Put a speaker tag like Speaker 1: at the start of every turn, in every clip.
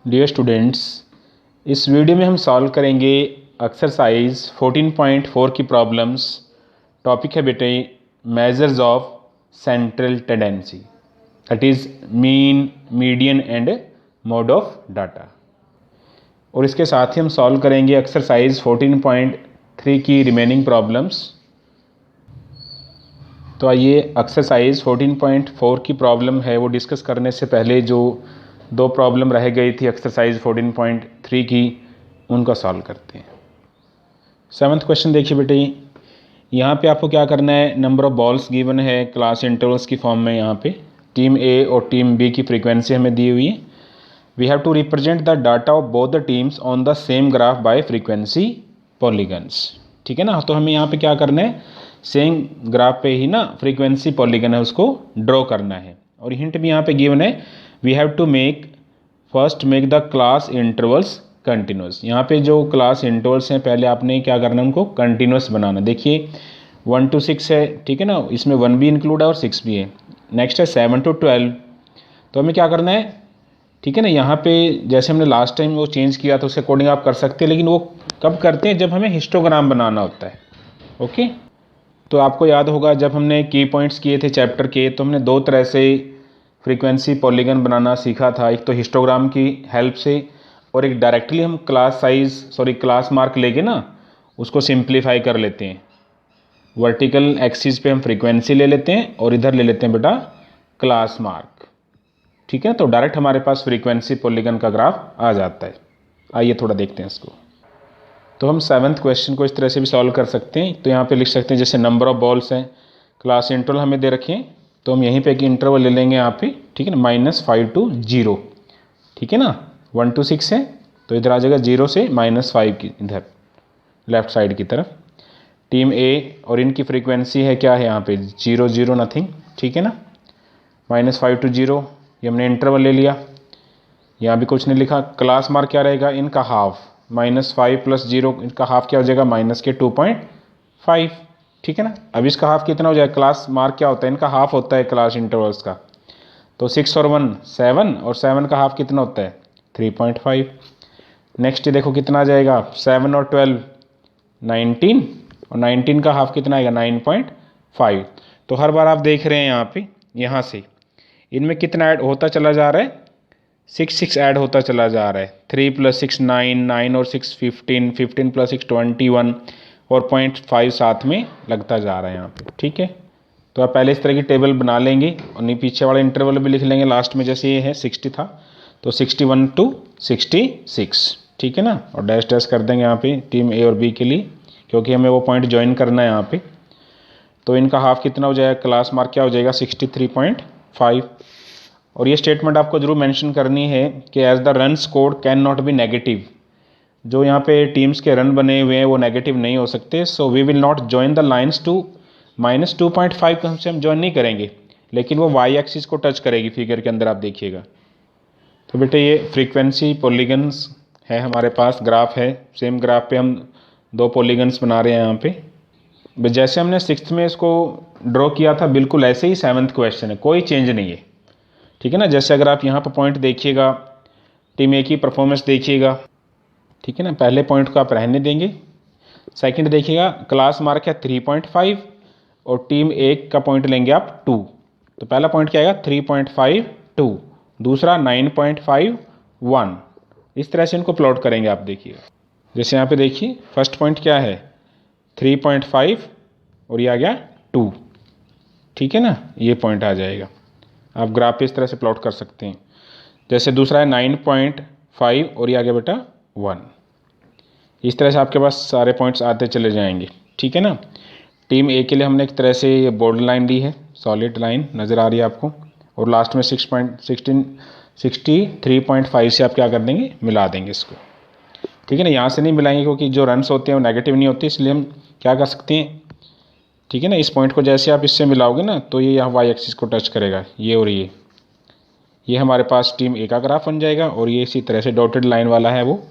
Speaker 1: Dear students, इस video में हम सॉल्व करेंगे एक्सरसाइज 14.4 की प्रॉब्लम्स। टॉपिक है बेटे measures of central tendency, that is mean, median and mode of data. और इसके साथ ही हम सॉल्व करेंगे एक्सरसाइज 14.3 की रिमेनिंग प्रॉब्लम्स। तो आइए एक्सरसाइज 14.4 की प्रॉब्लम है वो डिस्कस करने से पहले जो दो प्रॉब्लम रह गई थी एक्सरसाइज 14.3 की, उनका सॉल्व करते हैं। 7th क्वेश्चन देखिए बेटे, यहाँ पे आपको क्या करना है, नंबर ऑफ बॉल्स गिवन है क्लास इंटरवल्स की फॉर्म में। यहाँ पे टीम ए और टीम बी की फ्रीक्वेंसी हमें दी हुई है। We have to represent the data of both the teams on the same graph by frequency polygons. ठीक है ना। तो हमें यहाँ पे क्या करना है, सेम ग्राफ पे ही ना फ्रीक्वेंसी पॉलीगन है उसको ड्रॉ करना है। और हिंट भी यहाँ पे गिवन है, we have to first make the class intervals continuous. यहाँ पे जो क्लास इंटरवल्स हैं पहले आपने क्या करना है, उनको कंटिन्यूस बनाना। देखिए 1 to 6 है, ठीक है ना, इसमें 1 भी इंक्लूड है और 6 भी है। नेक्स्ट है 7 to 12। तो हमें क्या करना है, ठीक है ना, यहाँ पे जैसे हमने लास्ट टाइम वो चेंज किया था उसके अकॉर्डिंग आप कर सकते हैं, लेकिन वो कब करते हैं, जब हमें हिस्टोग्राम बनाना होता है। ओके, तो आपको याद होगा जब हमने की पॉइंट्स किए थे चैप्टर के, तो हमने दो तरह से फ्रीक्वेंसी पॉलीगन बनाना सीखा था। एक तो हिस्टोग्राम की हेल्प से, और एक डायरेक्टली हम क्लास मार्क लेके ना उसको सिंप्लीफाई कर लेते हैं। वर्टिकल एक्सिस पे हम फ्रीक्वेंसी ले लेते हैं और इधर ले लेते हैं बेटा क्लास मार्क। ठीक है, तो डायरेक्ट हमारे पास फ्रीक्वेंसी पॉलीगन का ग्राफ आ जाता है। आइए थोड़ा देखते हैं इसको। तो हम 7th क्वेश्चन को इस तरह से भी सॉल्व कर सकते हैं। तो यहाँ पे लिख सकते हैं, जैसे नंबर ऑफ बॉल्स हैं, क्लास इंटरवल हमें दे रखे हैं, तो हम यहीं पे एक इंटरवल ले लेंगे यहाँ पे, ठीक है ना, -5 to 0। ठीक है ना, 1 to 6 है, तो इधर आ जाएगा 0 से -5 की इधर लेफ्ट साइड की तरफ। टीम ए और इनकी फ्रीक्वेंसी है क्या है यहाँ पे 0 0 नथिंग। ठीक है ना, -5 to 0, ये हमने इंटरवल ले लिया। यहाँ भी कुछ नहीं लिखा। क्लास मार्क क्या रहेगा, इनका हाफ, -5 + 0, इनका हाफ क्या हो जाएगा -2.5। ठीक है ना। अब इसका हाफ कितना हो जाएगा, क्लास मार्क क्या होता है, इनका हाफ होता है क्लास इंटरवल्स का। तो 6 और 1 7, और 7 का हाफ कितना होता है 3.5। नेक्स्ट देखो कितना आ जाएगा, 7 और 12 19, और 19 का हाफ कितना आएगा 9.5। तो हर बार आप देख रहे हैं यहाँ पे, यहाँ से इनमें कितना ऐड होता चला जा रहा है, 6 ऐड होता चला जा रहा है। 3 + 6 9, 9 और 6 15, 15 + 6 21, और 0.5 साथ में लगता जा रहा है यहाँ पे। ठीक है, तो आप पहले इस तरह की टेबल बना लेंगे और नहीं पीछे वाला इंटरवल भी लिख लेंगे लास्ट में। जैसे ये है 60 था, तो 61 to 66। ठीक है ना, और डैश डैश कर देंगे यहाँ पे टीम ए और बी के लिए, क्योंकि हमें वो पॉइंट ज्वाइन करना है यहाँ पे। तो इनका हाफ कितना हो जाएगा, क्लास मार्क क्या हो जाएगा 63.5। और ये स्टेटमेंट आपको जरूर मेंशन करनी है कि as the run scored can not be negative. जो यहाँ पे टीम्स के रन बने हुए हैं वो नेगेटिव नहीं हो सकते। So we will not join the lines to -2.5 को हमसे हम ज्वाइन नहीं करेंगे, लेकिन वो वाई एक्सिस को टच करेगी फिगर के अंदर, आप देखिएगा। तो बेटे ये फ्रीक्वेंसी पॉलीगन्स है हमारे पास, ग्राफ है, सेम ग्राफ पे हम दो पॉलीगन्स बना रहे हैं यहाँ पे। जैसे हमने 6th में इसको ड्रॉ किया था बिल्कुल ऐसे ही 7th क्वेश्चन है, कोई चेंज नहीं है। ठीक है ना, जैसे अगर आप यहाँ पर पॉइंट देखिएगा, टीम ए की परफॉर्मेंस देखिएगा, ठीक है ना, पहले पॉइंट को आप रहने देंगे। सेकंड देखिएगा, क्लास मार्क है 3.5 और टीम ए का पॉइंट लेंगे आप 2। तो पहला पॉइंट क्या आएगा 3.52, दूसरा 9.51। इस तरह से इनको प्लॉट करेंगे आप, देखिएगा। जैसे यहाँ पे देखिए फर्स्ट पॉइंट क्या है 3.5 और ये आ गया 2। ठीक है ना, ये पॉइंट आ जाएगा। आप ग्राफ पे इस तरह से प्लॉट कर सकते हैं। जैसे दूसरा है 9.5 और ये आ गया बेटा 1। इस तरह से आपके पास सारे पॉइंट्स आते चले जाएंगे। ठीक है ना। टीम ए के लिए हमने एक तरह से ये बोल्ड लाइन ली है, सॉलिड लाइन नज़र आ रही है आपको, और लास्ट में 63.5 से आप क्या कर देंगे, मिला देंगे इसको। ठीक है ना, यहाँ से नहीं मिलाएंगे क्योंकि जो रन्स होते हैं वो नेगेटिव नहीं होते, इसलिए हम क्या कर सकते हैं, ठीक है ना, इस पॉइंट को जैसे आप इससे मिलाओगे ना तो ये यहाँ वाई एक्सिस को टच करेगा, ये और ये हमारे पास टीम ए का ग्राफ बन जाएगा, और ये इसी तरह से डॉटेड लाइन वाला है वो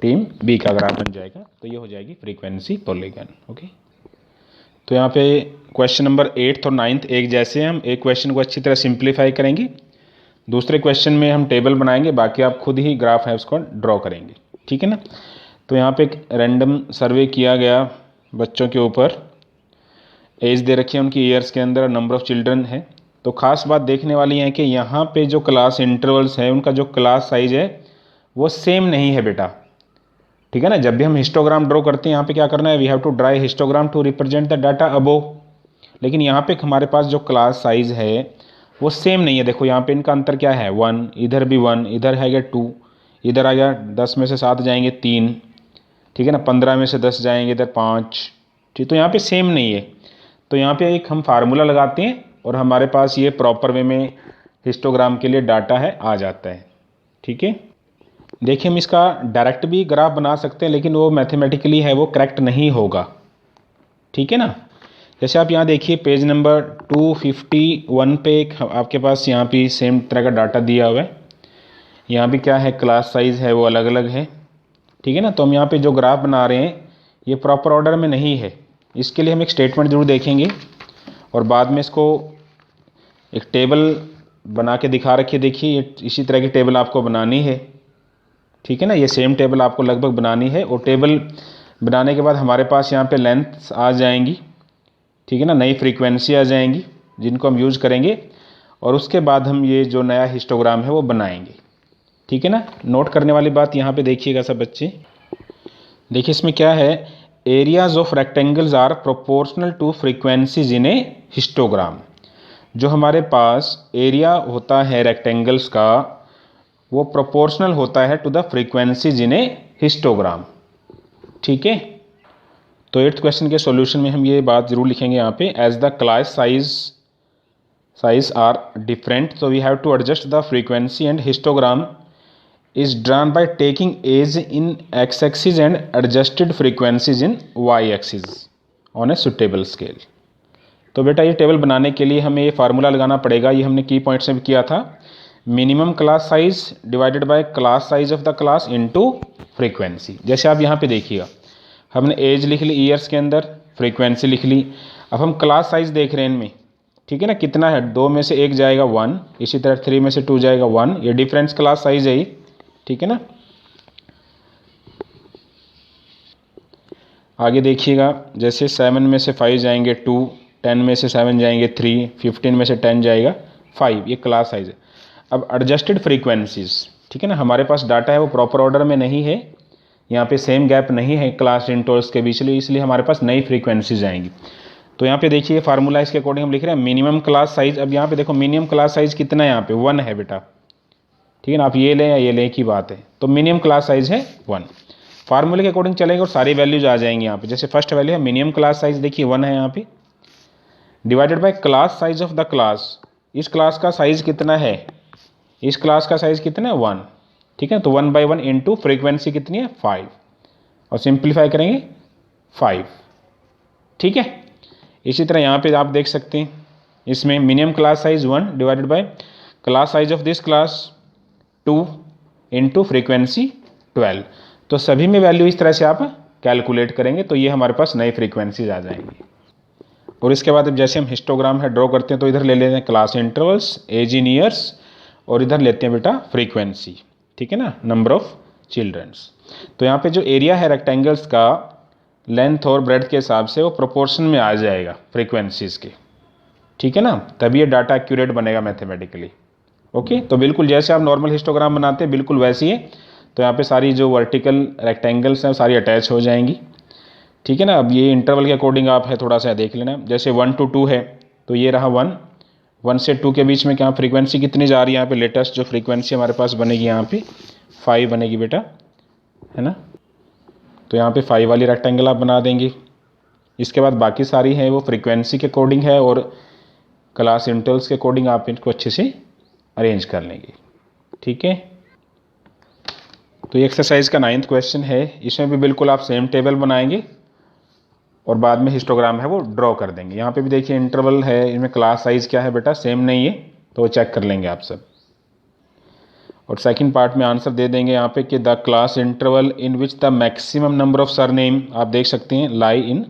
Speaker 1: टीम बी का ग्राफ बन जाएगा। तो ये हो जाएगी फ्रीक्वेंसी पॉलीगन। ओके, तो यहाँ पे क्वेश्चन नंबर 8th और 9th एक जैसे हम एक क्वेश्चन को अच्छी तरह सिंप्लीफाई करेंगे, दूसरे क्वेश्चन में हम टेबल बनाएंगे, बाकी आप खुद ही ग्राफ है उसको ड्रॉ करेंगे, ठीक है ना। तो यहाँ पे एक रैंडम सर्वे किया गया बच्चों के ऊपर, एज दे रखी है उनकी ईयर्स के अंदर, नंबर ऑफ़ चिल्ड्रन है। तो ख़ास बात देखने वाली है कि यहाँ पे जो क्लास इंटरवल्स है उनका जो क्लास साइज है वो सेम नहीं है बेटा, ठीक है ना। जब भी हम हिस्टोग्राम ड्रॉ करते हैं यहाँ पे क्या करना है, we have to draw histogram to represent the data above. लेकिन यहाँ पे हमारे पास जो क्लास साइज है वो सेम नहीं है। देखो यहाँ पे इनका अंतर क्या है, 1, इधर भी 1, इधर है गया 2, इधर आ गया 10 में से 7 जाएंगे 3, ठीक है ना, 15 में से 10 जाएंगे इधर 5, ठीक। तो यहाँ पे सेम नहीं है। तो यहाँ पे एक हम फार्मूला लगाते हैं और हमारे पास ये प्रॉपर वे में हिस्टोग्राम के लिए डाटा है आ जाता है, ठीक है। देखिए हम इसका डायरेक्ट भी ग्राफ बना सकते हैं, लेकिन वो मैथमेटिकली है वो करेक्ट नहीं होगा, ठीक है ना। जैसे आप यहाँ देखिए पेज नंबर 251 पे एक आपके पास यहाँ पे सेम तरह का डाटा दिया हुआ है। यहाँ भी क्या है, क्लास साइज़ है वो अलग अलग है, ठीक है ना। तो हम यहाँ पे जो ग्राफ बना रहे हैं ये प्रॉपर ऑर्डर में नहीं है। इसके लिए हम एक स्टेटमेंट जरूर देखेंगे और बाद में इसको एक टेबल बना के दिखा रखिए। देखिए ये इसी तरह की टेबल आपको बनानी है, ठीक है ना। ये सेम टेबल आपको लगभग बनानी है और टेबल बनाने के बाद हमारे पास यहाँ पे लेंथ आ जाएंगी, ठीक है ना, नई फ्रीक्वेंसी आ जाएंगी जिनको हम यूज़ करेंगे और उसके बाद हम ये जो नया हिस्टोग्राम है वो बनाएंगे, ठीक है ना। नोट करने वाली बात यहाँ पे देखिएगा सब बच्चे। देखिए इसमें क्या है, areas of rectangles are proportional to frequencies in a histogram. जो हमारे पास एरिया होता है रेक्टेंगल्स का वो प्रोपोर्शनल होता है to the frequencies in a histogram, ठीक है। तो 8th क्वेश्चन के सॉल्यूशन में हम ये बात जरूर लिखेंगे यहाँ पे, as the class size are different so we have to adjust the frequency and histogram is drawn by taking age in x-axis and adjusted frequencies in y-axis on a suitable scale। तो बेटा ये table बनाने के लिए हमें ये formula लगाना पड़ेगा, ये हमने की पॉइंट्स में किया था, minimum class size divided by class size of the class into frequency. जैसे आप यहाँ पे देखिएगा हमने एज लिख ली ईयर्स के अंदर, फ्रीक्वेंसी लिख ली। अब हम क्लास साइज देख रहे हैं इनमें, ठीक है ना, कितना है, 2 में से 1 जाएगा 1, इसी तरह 3 में से 2 जाएगा 1, ये डिफरेंस क्लास साइज है ये, ठीक है ना। आगे देखिएगा जैसे 7 में से 5 जाएंगे 2, 10 में से 7 जाएंगे 3, 15 में से 10 जाएगा 5, ये क्लास साइज है। अब एडजस्टेड फ्रीक्वेंसीज, ठीक है ना, हमारे पास डाटा है वो प्रॉपर ऑर्डर में नहीं है, यहाँ पे सेम गैप नहीं है क्लास इंटरवल्स के बीच, इसलिए हमारे पास नई फ्रीक्वेंसीज आएंगी। तो यहाँ पे देखिए फार्मूला इसके अकॉर्डिंग हम लिख रहे हैं मिनिमम क्लास साइज। अब यहाँ पे देखो मिनिमम क्लास साइज कितना है, यहाँ पे 1 है बेटा, ठीक है ना। आप ये लें या ये लें की बात है, तो मिनिमम क्लास साइज है 1। फार्मूले के अकॉर्डिंग चलेंगे और सारी वैल्यूज आ जाएंगी यहाँ पे। जैसे फर्स्ट वैल्यू है मिनिमम क्लास साइज, देखिए 1 है यहाँ पे, divided by class size of the class. इस क्लास का साइज कितना है, इस क्लास का साइज कितना है 1, ठीक है। तो 1/1 इंटू फ्रीक्वेंसी कितनी है 5 और सिंप्लीफाई करेंगे 5, ठीक है। इसी तरह यहाँ पे आप देख सकते हैं इसमें minimum class size 1 divided by class size of this class 2 into frequency 12। तो सभी में वैल्यू इस तरह से आप कैलकुलेट करेंगे तो ये हमारे पास नई फ्रीक्वेंसीज आ जाएंगी। और इसके बाद अब जैसे हम हिस्टोग्राम है ड्रॉ करते हैं तो इधर ले लेते हैं class intervals, age in years, और इधर लेते हैं बेटा फ्रीक्वेंसी, ठीक है ना, नंबर ऑफ चिल्ड्रंस। तो यहाँ पे जो एरिया है रेक्टेंगल्स का लेंथ और ब्रेड्थ के हिसाब से वो प्रोपोर्शन में आ जाएगा फ्रीक्वेंसीज के, ठीक है ना, तभी ये डाटा एक्यूरेट बनेगा मैथमेटिकली। ओके, तो बिल्कुल जैसे आप नॉर्मल हिस्टोग्राम बनाते हैं बिल्कुल वैसे ही है। तो यहाँ पे सारी जो वर्टिकल रेक्टेंगल्स हैं सारी अटैच हो जाएंगी, ठीक है ना। अब ये इंटरवल के अकॉर्डिंग आप है थोड़ा सा देख लेना, जैसे 1 to 2 है तो ये रहा 1 से 2 के बीच में क्या फ्रीक्वेंसी कितनी जा रही है, यहाँ पे लेटेस्ट जो फ्रीक्वेंसी हमारे पास बनेगी यहाँ पे 5 बनेगी बेटा, है ना। तो यहाँ पे 5 वाली रेक्टेंगल आप बना देंगे। इसके बाद बाकी सारी है वो फ्रीक्वेंसी के अकॉर्डिंग है और क्लास इंटरवल्स के अकॉर्डिंग आप इनको अच्छे से अरेंज कर लेंगे, ठीक है। तो ये एक्सरसाइज का 9th क्वेश्चन है, इसमें भी बिल्कुल आप सेम टेबल बनाएंगे और बाद में हिस्टोग्राम है वो ड्रॉ कर देंगे। यहाँ पे भी देखिए इंटरवल है, इनमें क्लास साइज क्या है बेटा सेम नहीं है, तो वो चेक कर लेंगे आप सब। और सेकंड पार्ट में आंसर दे देंगे यहाँ पे कि the class interval in which the maximum number of surname, आप देख सकते हैं, लाई इन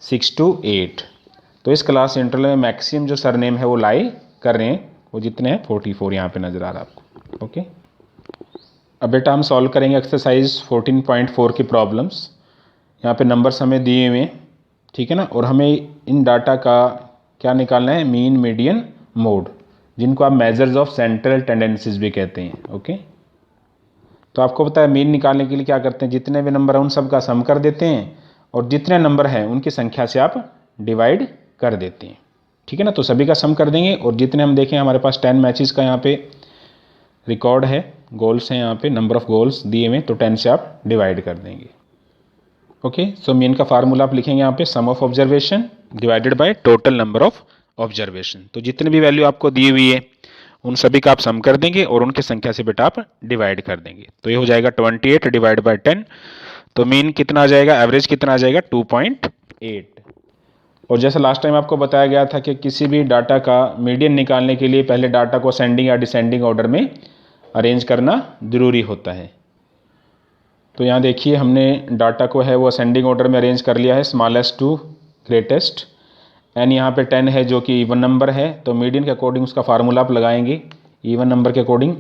Speaker 1: 6 to 8। तो इस क्लास इंटरवल में मैक्सिमम जो सरनेम है वो लाई कर रहे हैं वो जितने हैं 44 यहाँ पे नज़र आ रहा है आपको। ओके, अब बेटा हम सॉल्व करेंगे एक्सरसाइज 14.4 की प्रॉब्लम्स। यहाँ पे नंबर्स हमें दिए हुए हैं, ठीक है ना, और हमें इन डाटा का क्या निकालना है, मीन, मीडियन, मोड, जिनको आप मेजर्स ऑफ सेंट्रल टेंडेंसीज भी कहते हैं। ओके, तो आपको पता है मीन निकालने के लिए क्या करते हैं, जितने भी नंबर हैं उन सब का सम कर देते हैं और जितने नंबर हैं उनकी संख्या से आप डिवाइड कर देते हैं, ठीक है ना। तो सभी का सम कर देंगे और जितने हम देखें हमारे पास 10 मैचेस का यहाँ पे रिकॉर्ड है, गोल्स हैं यहाँ पे, नंबर ऑफ गोल्स दिए हुए, तो 10 से आप डिवाइड कर देंगे। ओके, सो मीन का फार्मूला आप लिखेंगे यहाँ पे, sum of observation divided by total number of observation. तो जितनी भी वैल्यू आपको दी हुई है उन सभी का आप सम कर देंगे और उनकी संख्या से बेटा आप डिवाइड कर देंगे। तो ये हो जाएगा 28 डिवाइड बाय 10, तो मीन कितना आ जाएगा, एवरेज कितना आ जाएगा, 2.8। और जैसा लास्ट टाइम आपको बताया गया था कि किसी भी डाटा का मीडियन निकालने के लिए पहले डाटा को असेंडिंग या डिसेंडिंग ऑर्डर में अरेंज करना ज़रूरी होता है। तो यहाँ देखिए हमने डाटा को है वो असेंडिंग ऑर्डर में अरेंज कर लिया है, स्मॉलेस्ट टू ग्रेटेस्ट। एन यहाँ पे 10 है जो कि इवन नंबर है, तो मीडियन के अकॉर्डिंग उसका फार्मूला आप लगाएंगे इवन नंबर के अकॉर्डिंग।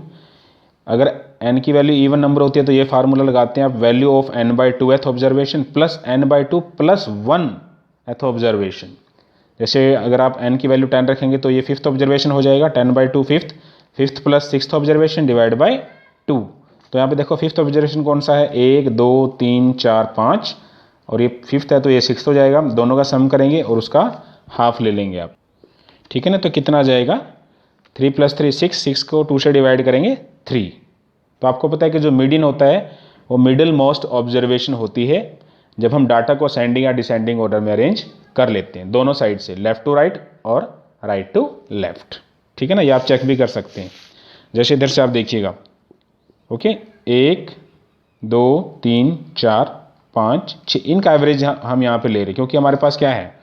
Speaker 1: अगर एन की वैल्यू इवन नंबर होती है तो ये फार्मूला लगाते हैं आप, value of n/2th observation plus n/2 plus 1th observation. जैसे अगर आप n की वैल्यू 10 रखेंगे तो ये 5th ऑब्जर्वेशन हो जाएगा, 10/2 5th plus 6th observation divide by 2। तो यहाँ पे देखो 5th ऑब्जर्वेशन कौन सा है, 1 2 3 4 5, और ये 5th है तो ये 6th हो जाएगा। दोनों का सम करेंगे और उसका हाफ ले लेंगे आप, ठीक है ना। तो कितना आ जाएगा, 3 + 3 6, 6 को 2 से डिवाइड करेंगे 3। तो आपको पता है कि जो मीडियन होता है वो मिडिल मोस्ट ऑब्जर्वेशन होती है जब हम डाटा को असेंडिंग या डिसेंडिंग ऑर्डर में अरेंज कर लेते हैं, दोनों साइड से, लेफ्ट टू राइट और राइट टू लेफ्ट, ठीक है ना। ये आप चेक भी कर सकते हैं, जैसे इधर से आप देखिएगा। ओके, 1 2 3 4 5 6, इनका एवरेज हम यहाँ पे ले रहे हैं क्योंकि हमारे पास क्या है,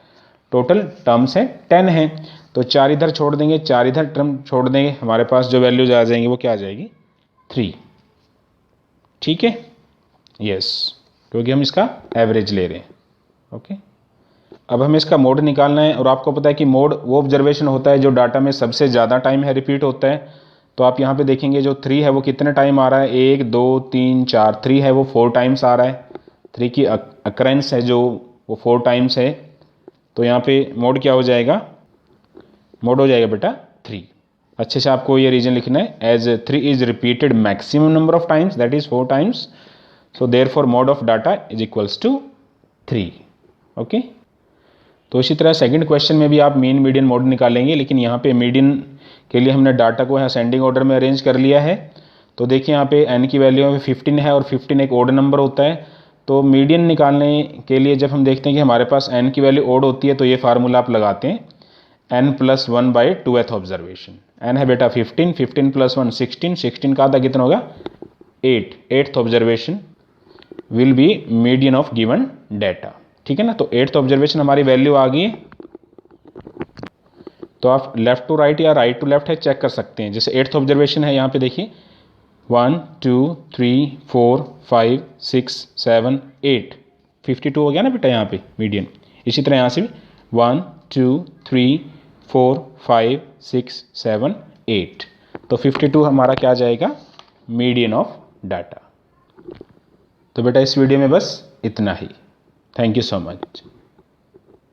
Speaker 1: टोटल टर्म्स है 10 है, तो 4 इधर छोड़ देंगे, 4 इधर टर्म छोड़ देंगे, हमारे पास जो वैल्यूज आ जाएंगी वो क्या आ जाएगी, 3, ठीक है, यस, क्योंकि हम इसका एवरेज ले रहे हैं। ओके, अब हमें इसका मोड निकालना है और आपको पता है कि मोड वो ऑब्जर्वेशन होता है जो डाटा में सबसे ज़्यादा टाइम है रिपीट होता है। तो आप यहाँ पे देखेंगे जो 3 है वो कितने टाइम आ रहा है, 1 2 3 4, 3 है वो 4 टाइम्स आ रहा है, 3 की अकरेंस है जो वो 4 टाइम्स है। तो यहाँ पे मोड क्या हो जाएगा, मोड हो जाएगा बेटा 3। अच्छे से आपको ये रीजन लिखना है, as 3 is repeated maximum number of times, that is 4 times, so therefore mode of data is equals to 3। Okay, तो इसी तरह सेकंड क्वेश्चन में भी आप मीन मीडियन मोड निकालेंगे, लेकिन यहाँ पे मीडियन के लिए हमने डाटा को यहाँ असेंडिंग ऑर्डर में अरेंज कर लिया है। तो देखिए यहाँ पे n की वैल्यू में 15 है और 15 एक ओड नंबर होता है। तो मीडियन निकालने के लिए जब हम देखते हैं कि हमारे पास n की वैल्यू ओड होती है तो ये फार्मूला आप लगाते हैं, n + 1/2th ऑब्जर्वेशन। n है बेटा 15, 15 + 1 16, 16 का आधा कितना होगा, 8, 8th observation will be median of given data, ठीक है ना। तो 8th ऑब्जर्वेशन हमारी वैल्यू आ गई, तो आप लेफ्ट टू राइट या राइट टू लेफ्ट है चेक कर सकते हैं। जैसे 8th ऑब्जर्वेशन है यहाँ पे देखिए 1 2 3 4 5 6 7 8, 52 हो गया ना बेटा यहाँ पे मीडियन। इसी तरह यहाँ से भी 1 2 3 4 5 6 7 8, तो 52 हमारा क्या आ जाएगा, मीडियन ऑफ डाटा। तो बेटा इस वीडियो में बस इतना ही, थैंक यू सो मच।